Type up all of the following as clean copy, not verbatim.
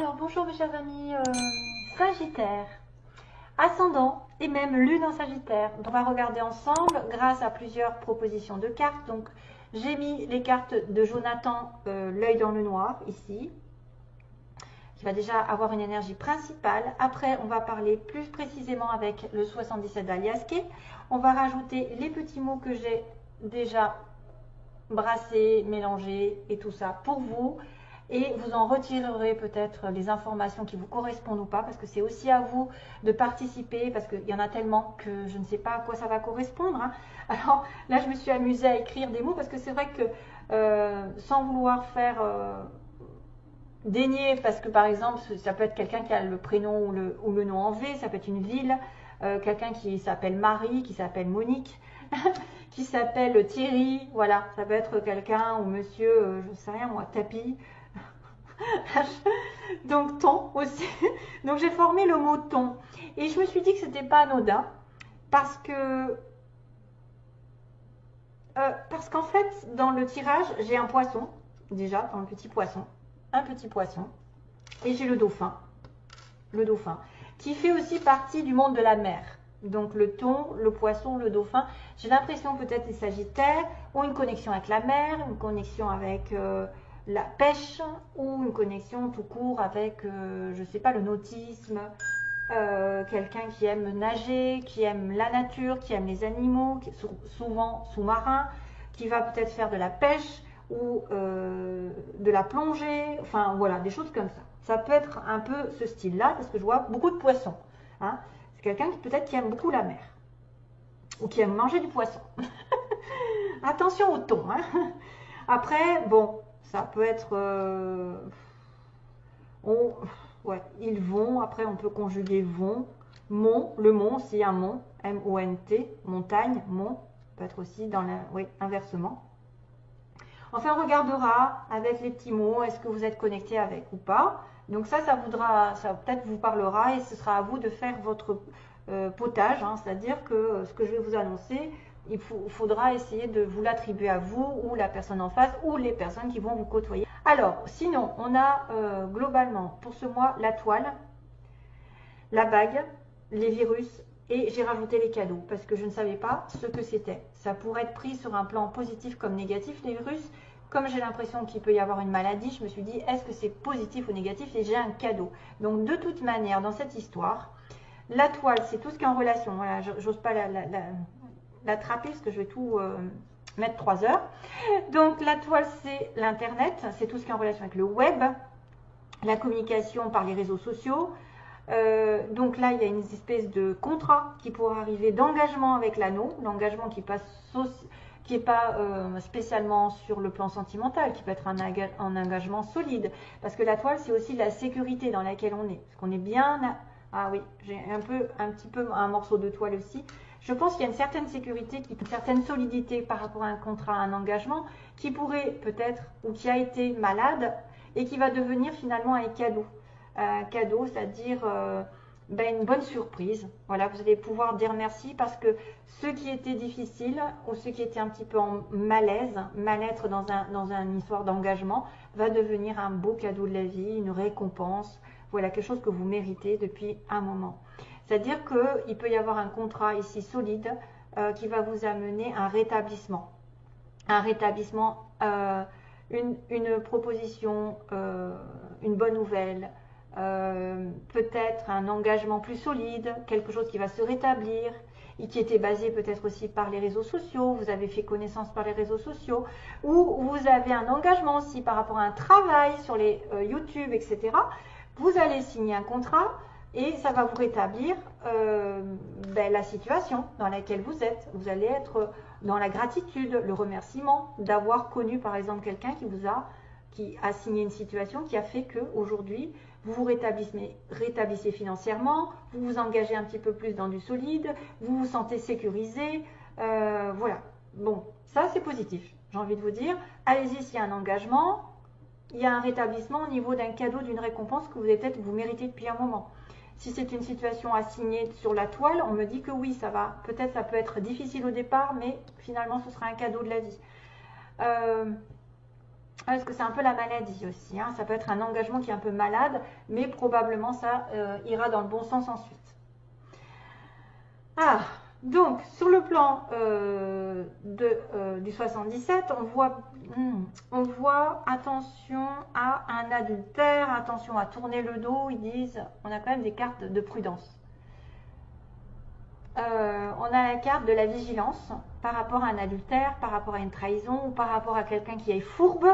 Alors, bonjour mes chers amis, Sagittaire, ascendant et même lune en Sagittaire. Donc, on va regarder ensemble grâce à plusieurs propositions de cartes. Donc, j'ai mis les cartes de Jonathan, l'œil dans le noir, ici, qui va déjà avoir une énergie principale. Après, on va parler plus précisément avec le 77 d'Aliaské. On va rajouter les petits mots que j'ai déjà brassés, mélangés et tout ça pour vous. Et vous en retirerez peut-être les informations qui vous correspondent ou pas, parce que c'est aussi à vous de participer, parce qu'il y en a tellement que je ne sais pas à quoi ça va correspondre, hein. Alors là, je me suis amusée à écrire des mots, parce que c'est vrai que sans vouloir faire dénier, parce que par exemple, ça peut être quelqu'un qui a le prénom ou le nom en V, ça peut être une ville, quelqu'un qui s'appelle Marie, qui s'appelle Monique, qui s'appelle Thierry, voilà, ça peut être quelqu'un ou monsieur, je ne sais rien moi, Tapi. Donc ton aussi. Donc j'ai formé le mot ton. Et je me suis dit que c'était pas anodin parce qu'en fait, dans le tirage, j'ai un poisson, déjà, dans le petit poisson, un petit poisson, et j'ai le dauphin, qui fait aussi partie du monde de la mer. Donc le thon, le poisson, le dauphin, j'ai l'impression peut-être les Sagittaires ont une connexion avec la mer, une connexion avec la pêche, ou une connexion tout court avec, je ne sais pas, le nautisme, quelqu'un qui aime nager, qui aime la nature, qui aime les animaux, qui est souvent sous-marin, qui va peut-être faire de la pêche ou de la plongée, enfin voilà, des choses comme ça. Ça peut être un peu ce style-là, parce que je vois beaucoup de poissons, hein. C'est quelqu'un qui peut-être qui aime beaucoup la mer, ou qui aime manger du poisson. Attention au thon, hein. Après, bon, ça peut être... ouais, ils vont, après on peut conjuguer vont, mont, le mont, s'il y a un mont, M-O-N-T, montagne, mont, peut être aussi dans la... Oui, inversement. Enfin, on regardera avec les petits mots, est-ce que vous êtes connecté avec ou pas. Donc ça peut-être vous parlera et ce sera à vous de faire votre potage, hein, c'est-à-dire que ce que je vais vous annoncer, il faudra essayer de vous l'attribuer à vous ou la personne en face ou les personnes qui vont vous côtoyer. Alors, sinon, on a globalement pour ce mois la toile, la bague, les virus et j'ai rajouté les cadeaux parce que je ne savais pas ce que c'était. Ça pourrait être pris sur un plan positif comme négatif, les virus. Comme j'ai l'impression qu'il peut y avoir une maladie, je me suis dit, est-ce que c'est positif ou négatif? Et j'ai un cadeau. Donc, de toute manière, dans cette histoire, la toile, c'est tout ce qui est en relation. Voilà, j'ose pas l'attraper parce que je vais tout mettre 3 heures. Donc, la toile, c'est l'Internet. C'est tout ce qui est en relation avec le web, la communication par les réseaux sociaux. Donc là, il y a une espèce de contrat qui pourrait arriver d'engagement avec l'anneau. L'engagement qui n'est pas spécialement sur le plan sentimental, qui peut être un engagement solide. Parce que la toile, c'est aussi la sécurité dans laquelle on est. Parce qu'on est bien... Ah oui, j'ai un petit peu un morceau de toile aussi. Je pense qu'il y a une certaine sécurité, une certaine solidité par rapport à un contrat, à un engagement, qui pourrait peut-être, ou qui a été malade, et qui va devenir finalement un cadeau. Un cadeau, c'est-à-dire une bonne surprise. Voilà, vous allez pouvoir dire merci parce que ce qui était difficile ou ce qui était un petit peu en malaise, mal-être dans une histoire d'engagement, va devenir un beau cadeau de la vie, une récompense. Voilà, quelque chose que vous méritez depuis un moment. C'est-à-dire qu'il peut y avoir un contrat ici solide qui va vous amener un rétablissement. Un rétablissement, une proposition, une bonne nouvelle, peut-être un engagement plus solide, quelque chose qui va se rétablir et qui était basé peut-être aussi par les réseaux sociaux, vous avez fait connaissance par les réseaux sociaux, ou vous avez un engagement aussi par rapport à un travail sur les YouTube, etc. Vous allez signer un contrat et ça va vous rétablir la situation dans laquelle vous êtes. Vous allez être dans la gratitude, le remerciement d'avoir connu par exemple quelqu'un qui a signé une situation qui a fait qu'aujourd'hui, vous vous rétablissez financièrement, vous vous engagez un petit peu plus dans du solide, vous vous sentez sécurisé. Voilà. Bon, ça c'est positif, j'ai envie de vous dire. Allez-y s'il y a un engagement, il y a un rétablissement au niveau d'un cadeau, d'une récompense que vous méritez depuis un moment. Si c'est une situation à signer sur la toile, on me dit que oui, ça va. Peut-être ça peut être difficile au départ, mais finalement ce sera un cadeau de la vie. Parce que c'est un peu la maladie aussi, hein. Ça peut être un engagement qui est un peu malade, mais probablement ça ira dans le bon sens ensuite. Ah, donc sur le plan du 77, on voit attention à un adultère, attention à tourner le dos, ils disent, on a quand même des cartes de prudence. On a la carte de la vigilance par rapport à un adultère, par rapport à une trahison ou par rapport à quelqu'un qui est fourbe,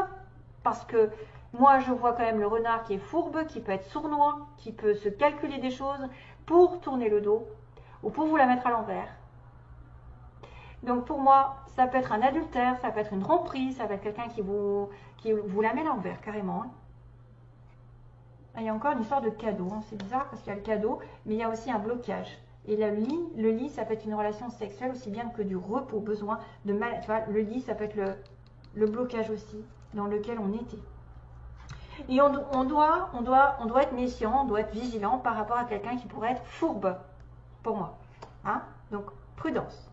parce que moi je vois quand même le renard qui est fourbe, qui peut être sournois, qui peut se calculer des choses pour tourner le dos ou pour vous la mettre à l'envers. Donc pour moi, ça peut être un adultère, ça peut être une tromperie, ça peut être quelqu'un qui vous la met à l'envers carrément. Hein. Il y a encore une histoire de cadeau, hein. C'est bizarre parce qu'il y a le cadeau, mais il y a aussi un blocage. Et le lit, ça peut être une relation sexuelle aussi bien que du repos, besoin de mal. Tu vois, le lit, ça peut être le blocage aussi dans lequel on était. Et on doit être méfiant, on doit être vigilant par rapport à quelqu'un qui pourrait être fourbe, pour moi. Hein? Donc, prudence.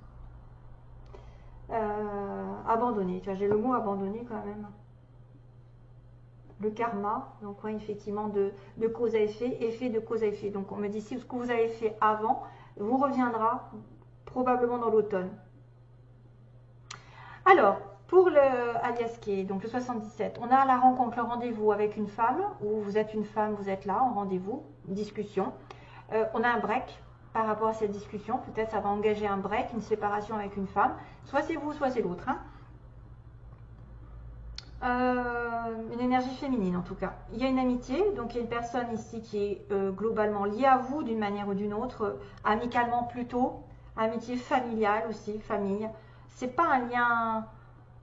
Abandonner, tu vois, j'ai le mot abandonner quand même. Le karma, donc ouais, effectivement de cause à effet, effet de cause à effet. Donc on me dit si ce que vous avez fait avant vous reviendra probablement dans l'automne. Alors, pour le Aliaské, donc le 77, on a la rencontre, le rendez-vous avec une femme, où vous êtes une femme, vous êtes là en rendez-vous, discussion. On a un break par rapport à cette discussion, peut-être ça va engager un break, une séparation avec une femme, soit c'est vous, soit c'est l'autre. Hein. Une énergie féminine en tout cas. Il y a une amitié, donc il y a une personne ici qui est globalement liée à vous d'une manière ou d'une autre, amicalement plutôt, amitié familiale aussi, famille. C'est pas un lien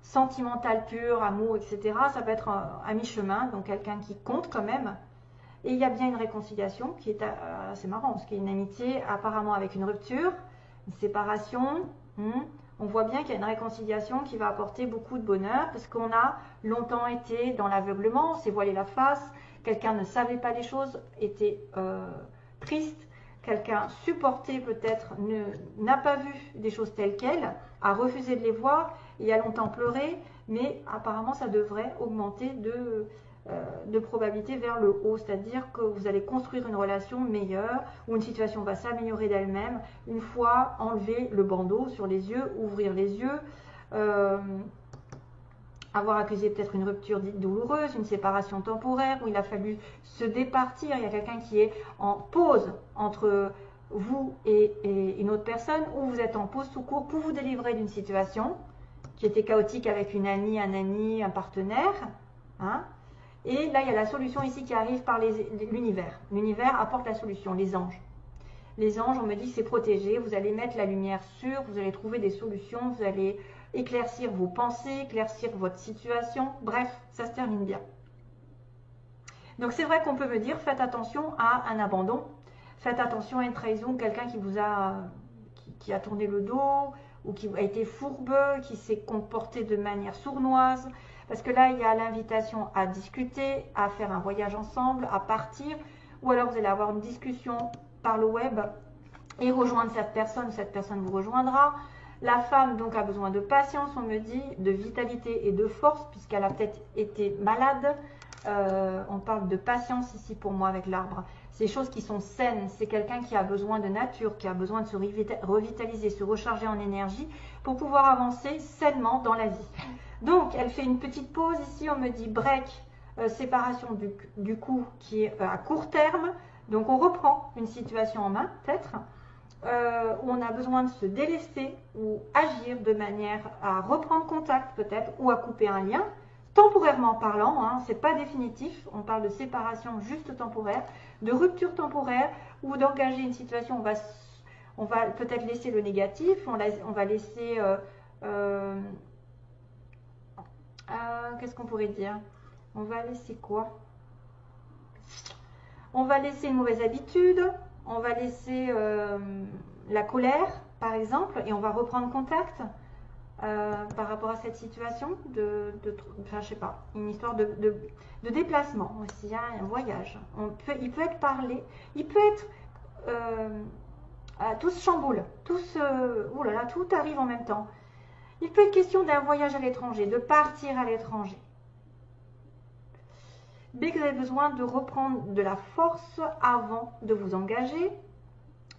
sentimental pur, amour, etc. Ça peut être à mi-chemin, donc quelqu'un qui compte quand même. Et il y a bien une réconciliation qui est assez marrant, parce qu'il y a une amitié apparemment avec une rupture, une séparation. On voit bien qu'il y a une réconciliation qui va apporter beaucoup de bonheur parce qu'on a longtemps été dans l'aveuglement, on s'est voilé la face, quelqu'un ne savait pas les choses, était triste, quelqu'un supporté peut-être n'a pas vu des choses telles quelles, a refusé de les voir et a longtemps pleuré, mais apparemment ça devrait augmenter de probabilité vers le haut, c'est-à-dire que vous allez construire une relation meilleure où une situation va s'améliorer d'elle-même une fois enlevé le bandeau sur les yeux, ouvrir les yeux, avoir accusé peut-être une rupture dite douloureuse, une séparation temporaire où il a fallu se départir, il y a quelqu'un qui est en pause entre vous et une autre personne, ou vous êtes en pause tout court pour vous délivrer d'une situation qui était chaotique avec une amie, un ami, un partenaire, hein. Et là, il y a la solution ici qui arrive par l'univers. L'univers apporte la solution, les anges. Les anges, on me dit, c'est protégé. Vous allez mettre la lumière sur, vous allez trouver des solutions, vous allez éclaircir vos pensées, éclaircir votre situation. Bref, ça se termine bien. Donc c'est vrai qu'on peut me dire, faites attention à un abandon. Faites attention à une trahison, quelqu'un qui a tourné le dos, ou qui a été fourbe, qui s'est comporté de manière sournoise. Parce que là, il y a l'invitation à discuter, à faire un voyage ensemble, à partir. Ou alors vous allez avoir une discussion par le web et rejoindre cette personne vous rejoindra. La femme donc a besoin de patience, on me dit, de vitalité et de force, puisqu'elle a peut-être été malade. On parle de patience ici pour moi avec l'arbre. C'est des choses qui sont saines, c'est quelqu'un qui a besoin de nature, qui a besoin de se revitaliser, se recharger en énergie pour pouvoir avancer sainement dans la vie. Donc, elle fait une petite pause ici, on me dit break, séparation du coup qui est à court terme. Donc, on reprend une situation en main, peut-être, où on a besoin de se délester ou agir de manière à reprendre contact, peut-être, ou à couper un lien. Temporairement parlant, hein, c'est pas définitif, on parle de séparation juste temporaire, de rupture temporaire ou d'engager une situation, on va peut-être laisser le négatif, on va laisser, qu'est-ce qu'on pourrait dire? On va laisser quoi? On va laisser une mauvaise habitude, on va laisser la colère, par exemple, et on va reprendre contact. Par rapport à cette situation enfin, je sais pas, une histoire de déplacement aussi, hein, un voyage. Il peut être parlé, il peut être tout se chamboule, oh là là, tout arrive en même temps. Il peut être question d'un voyage à l'étranger, de partir à l'étranger. B, que vous avez besoin de reprendre de la force avant de vous engager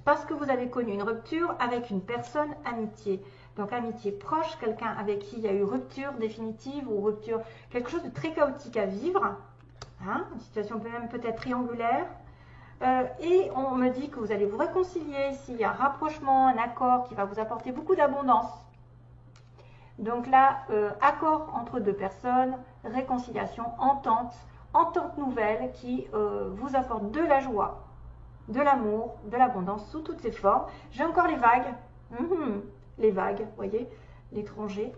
parce que vous avez connu une rupture avec une personne amitié. Donc amitié proche, quelqu'un avec qui il y a eu rupture définitive ou rupture, quelque chose de très chaotique à vivre, hein, une situation même peut-être triangulaire. Et on me dit que vous allez vous réconcilier ici, il y a un rapprochement, un accord qui va vous apporter beaucoup d'abondance. Donc là, accord entre deux personnes, réconciliation, entente nouvelle qui vous apporte de la joie, de l'amour, de l'abondance sous toutes ses formes. J'ai encore les vagues, les vagues, vous voyez, l'étranger.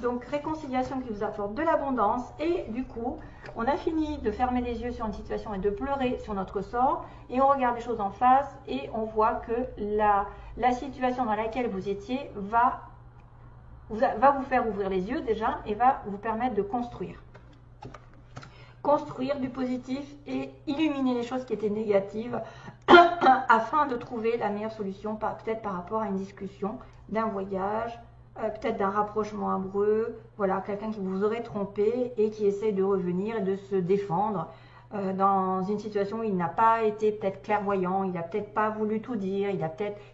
Donc réconciliation qui vous apporte de l'abondance et du coup, on a fini de fermer les yeux sur une situation et de pleurer sur notre sort et on regarde les choses en face et on voit que la situation dans laquelle vous étiez va vous faire ouvrir les yeux déjà et va vous permettre de construire. Construire du positif et illuminer les choses qui étaient négatives afin de trouver la meilleure solution, peut-être par rapport à une discussion, d'un voyage, peut-être d'un rapprochement amoureux, voilà, quelqu'un qui vous aurait trompé et qui essaye de revenir et de se défendre dans une situation où il n'a pas été peut-être clairvoyant, il n'a peut-être pas voulu tout dire,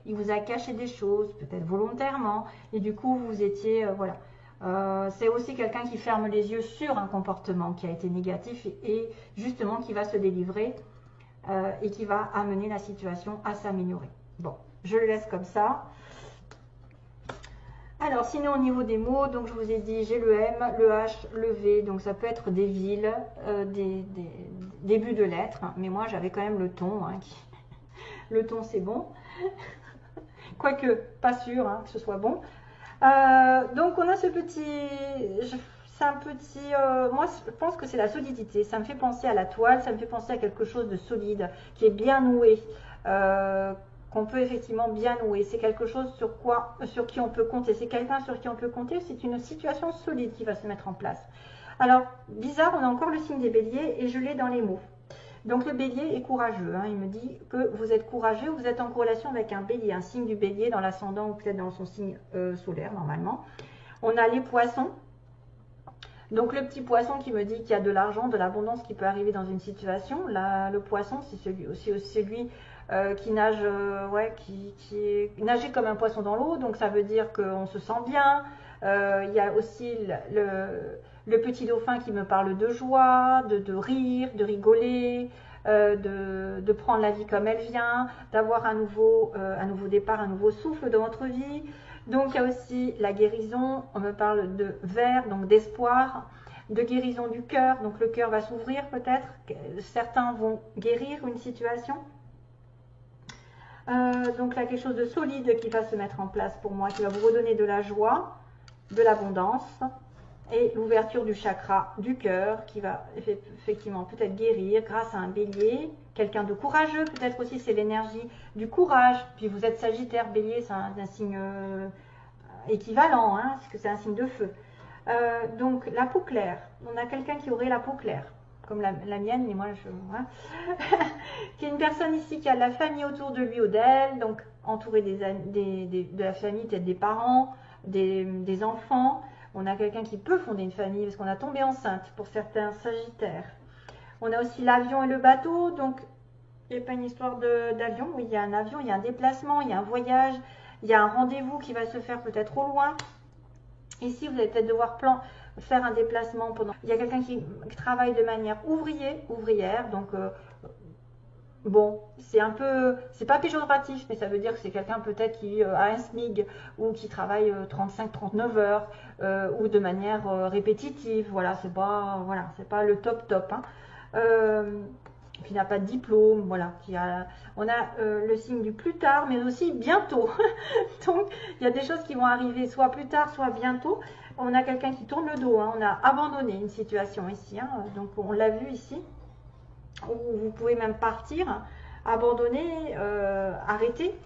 il vous a caché des choses, peut-être volontairement, et du coup vous étiez, voilà. C'est aussi quelqu'un qui ferme les yeux sur un comportement qui a été négatif et justement qui va se délivrer et qui va amener la situation à s'améliorer. Bon, je le laisse comme ça. Alors, sinon, au niveau des mots, donc je vous ai dit, j'ai le M, le H, le V, donc ça peut être des villes, des débuts de lettres, hein, mais moi j'avais quand même le ton, hein, le ton c'est bon, quoique pas sûr hein, que ce soit bon. Donc on a ce petit, c'est un petit, moi je pense que c'est la solidité, ça me fait penser à la toile, ça me fait penser à quelque chose de solide, qui est bien noué, qu'on peut effectivement bien nouer, c'est quelque chose sur qui on peut compter, c'est quelqu'un sur qui on peut compter, c'est une situation solide qui va se mettre en place. Alors, bizarre, on a encore le signe des béliers et je l'ai dans les mots. Donc le bélier est courageux, hein. Il me dit que vous êtes courageux, vous êtes en corrélation avec un bélier, un signe du bélier dans l'ascendant ou peut-être dans son signe solaire normalement. On a les poissons, donc le petit poisson qui me dit qu'il y a de l'argent, de l'abondance qui peut arriver dans une situation. Là, le poisson, c'est celui qui nage, qui est nager comme un poisson dans l'eau, donc ça veut dire qu'on se sent bien. Il y a aussi le petit dauphin qui me parle de joie, de rire, de rigoler, de prendre la vie comme elle vient, d'avoir un nouveau départ, un nouveau souffle dans votre vie. Donc il y a aussi la guérison, on me parle de vert, donc d'espoir, de guérison du cœur, donc le cœur va s'ouvrir peut-être, certains vont guérir une situation. Donc là quelque chose de solide qui va se mettre en place pour moi, qui va vous redonner de la joie, de l'abondance et l'ouverture du chakra du cœur qui va effectivement peut-être guérir grâce à un bélier, quelqu'un de courageux, peut-être aussi c'est l'énergie du courage, puis vous êtes Sagittaire, bélier c'est un signe équivalent, hein, parce que c'est un signe de feu. Donc la peau claire, on a quelqu'un qui aurait la peau claire, comme la mienne, mais moi hein. qui est une personne ici qui a de la famille autour de lui ou d'elle, donc entouré de la famille, peut-être des parents, des enfants. On a quelqu'un qui peut fonder une famille parce qu'on a tombé enceinte pour certains Sagittaires. On a aussi l'avion et le bateau, donc il n'y a pas une histoire d'avion, oui, il y a un avion, il y a un déplacement, il y a un voyage, il y a un rendez-vous qui va se faire peut-être au loin. Ici, vous allez peut-être devoir faire un déplacement pendant. Il y a quelqu'un qui travaille de manière ouvrière, donc bon, c'est pas péjoratif, mais ça veut dire que c'est quelqu'un peut-être qui a un SMIG ou qui travaille 35-39 heures ou de manière répétitive. Voilà, c'est pas le top, hein. Qui n'a pas de diplôme, voilà. On a le signe du plus tard, mais aussi bientôt. Donc, il y a des choses qui vont arriver soit plus tard, soit bientôt. On a quelqu'un qui tourne le dos, hein. On a abandonné une situation ici, hein. Donc on l'a vu ici. Où vous pouvez même partir, abandonner, arrêter.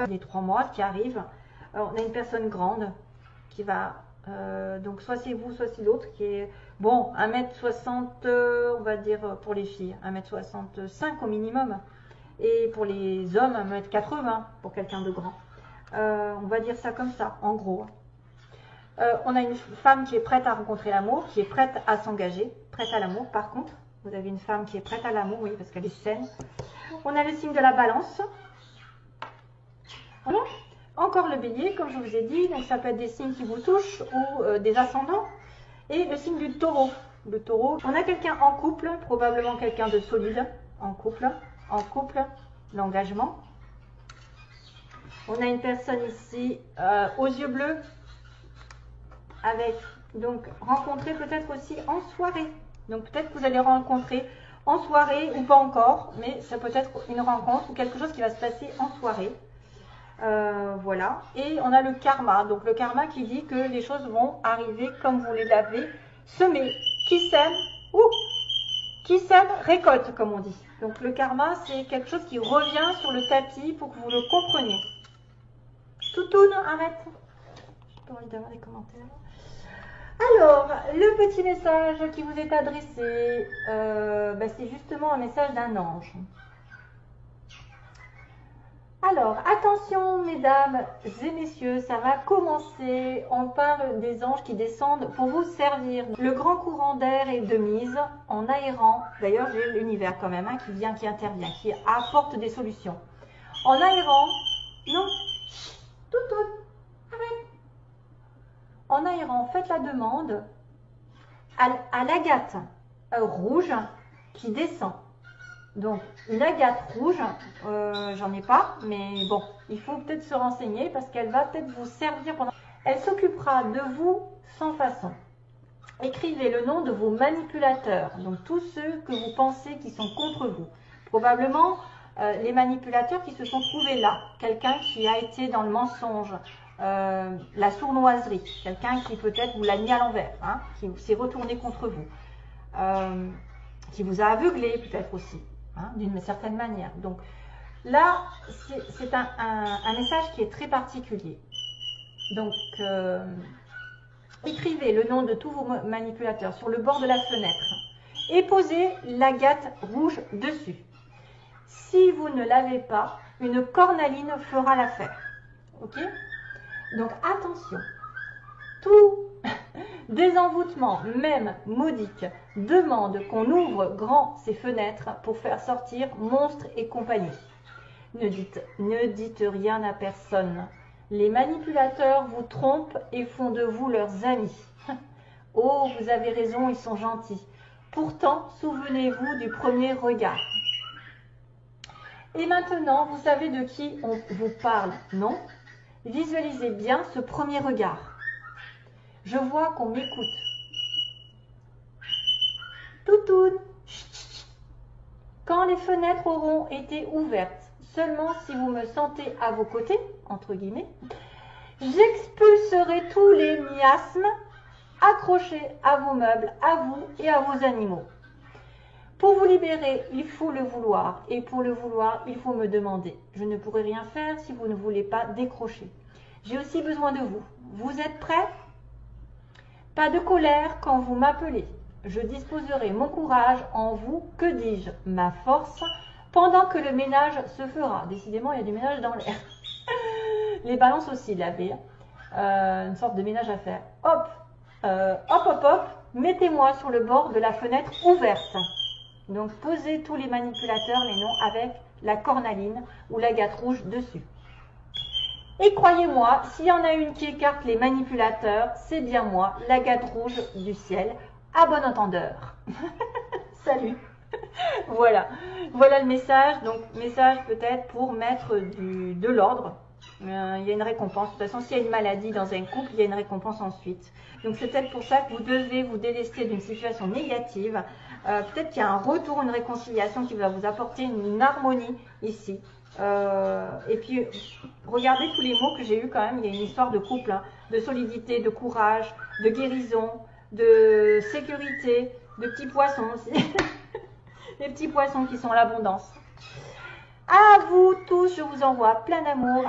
Les 3 mois qui arrivent, on a une personne grande qui va, donc soit c'est vous, soit c'est l'autre, qui est, bon, 1m60, on va dire pour les filles, 1m65 au minimum, et pour les hommes, 1m80 pour quelqu'un de grand. On va dire ça comme ça, en gros. On a une femme qui est prête à rencontrer l'amour, qui est prête à s'engager, prête à l'amour par contre. Vous avez une femme qui est prête à l'amour, oui, parce qu'elle est saine. On a le signe de la balance. Voilà. Encore le bélier, comme je vous ai dit. Donc ça peut être des signes qui vous touchent ou des ascendants. Et le signe du taureau. Le taureau, on a quelqu'un en couple, probablement quelqu'un de solide. En couple, l'engagement. On a une personne ici aux yeux bleus. Avec, donc, rencontrer peut-être aussi en soirée. Donc peut-être que vous allez rencontrer en soirée ou pas encore, mais ça peut être une rencontre ou quelque chose qui va se passer en soirée. Voilà. Et on a le karma. Donc le karma qui dit que les choses vont arriver comme vous les avez semées. Qui sème, récolte, comme on dit. Donc le karma, c'est quelque chose qui revient sur le tapis pour que vous le compreniez. Toutoune, arrête. J'ai pas envie d'avoir des commentaires. Alors, le petit message qui vous est adressé, c'est justement un message d'un ange. Alors, attention mesdames et messieurs, ça va commencer. On parle des anges qui descendent pour vous servir. Le grand courant d'air est de mise en aérant. D'ailleurs, j'ai l'univers quand même qui vient, qui intervient, qui apporte des solutions. En aérant, non, tout, arrête. En aérant, faites la demande à l'agate rouge qui descend. Donc, une agate rouge, j'en ai pas, mais bon, il faut peut-être se renseigner parce qu'elle va peut-être vous servir pendant... Elle s'occupera de vous sans façon. Écrivez le nom de vos manipulateurs, donc tous ceux que vous pensez qui sont contre vous. Probablement les manipulateurs qui se sont trouvés là. Quelqu'un qui a été dans le mensonge, la sournoiserie, quelqu'un qui peut-être vous l'a mis à l'envers, qui s'est retourné contre vous, qui vous a aveuglé peut-être aussi. D'une certaine manière. Donc là, c'est un message qui est très particulier. Donc, écrivez le nom de tous vos manipulateurs sur le bord de la fenêtre et posez l'agate rouge dessus. Si vous ne l'avez pas, une cornaline fera l'affaire. Ok? Donc attention, tout désenvoûtement, même modique, demande qu'on ouvre grand ces fenêtres pour faire sortir monstres et compagnie. Ne dites rien à personne. Les manipulateurs vous trompent et font de vous leurs amis. Oh, vous avez raison, ils sont gentils. Pourtant, souvenez-vous du premier regard. Et maintenant, vous savez de qui on vous parle, non? Visualisez bien ce premier regard. Je vois qu'on m'écoute. Toutoune. Quand les fenêtres auront été ouvertes, seulement si vous me sentez à vos côtés, entre guillemets, j'expulserai tous les miasmes accrochés à vos meubles, à vous et à vos animaux. Pour vous libérer, il faut le vouloir. Et pour le vouloir, il faut me demander. Je ne pourrai rien faire si vous ne voulez pas décrocher. J'ai aussi besoin de vous. Vous êtes prêts ? Pas de colère quand vous m'appelez. Je disposerai mon courage en vous, que dis-je, ma force, pendant que le ménage se fera. Décidément, il y a du ménage dans l'air. Les balances aussi, la V. Une sorte de ménage à faire. Hop, hop, mettez-moi sur le bord de la fenêtre ouverte. Donc, posez tous les manipulateurs, les noms, avec la cornaline ou l'agate rouge dessus. Et croyez-moi, s'il y en a une qui écarte les manipulateurs, c'est bien moi, l'agate rouge du ciel, à bon entendeur. Salut. Voilà le message. Donc, message peut-être pour mettre de l'ordre. Il y a une récompense. De toute façon, s'il y a une maladie dans un couple, il y a une récompense ensuite. Donc, c'est peut-être pour ça que vous devez vous délester d'une situation négative. Peut-être qu'il y a un retour, une réconciliation qui va vous apporter une harmonie ici. Et puis, regardez tous les mots que j'ai eus quand même. Il y a une histoire de couple, de solidité, de courage, de guérison, de sécurité, de petits poissons aussi. Les petits poissons qui sont l'abondance. À vous tous, je vous envoie plein d'amour.